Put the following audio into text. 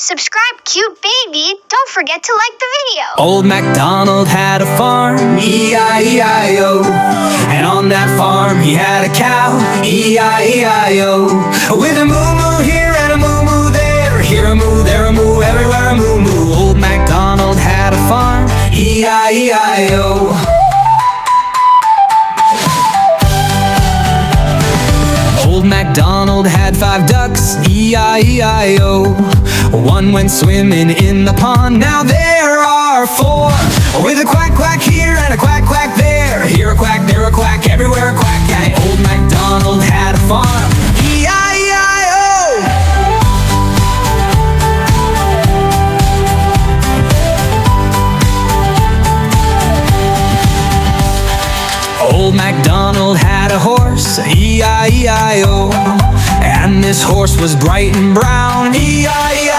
subscribe, cute baby. Don't forget to like the video. Old MacDonald had a farm, E-I-E-I-O. And on that farm he had a cow, E-I-E-I-O. With a moo-moo here and a moo-moo there, here a moo, there a moo, everywhere a moo-moo. Old MacDonald had a farm, E-I-E-I-O. Old MacDonald had 5 ducks, E-I-E-I-O. One went swimming in the pond, now there are 4. With a quack quack here and a quack quack there, here a quack, there a quack, everywhere a quack. And Old MacDonald had a farm, E-I-E-I-O. Old MacDonald had a horse, E-I-E-I-O. And this horse was bright and brown, E-I-E-I-O.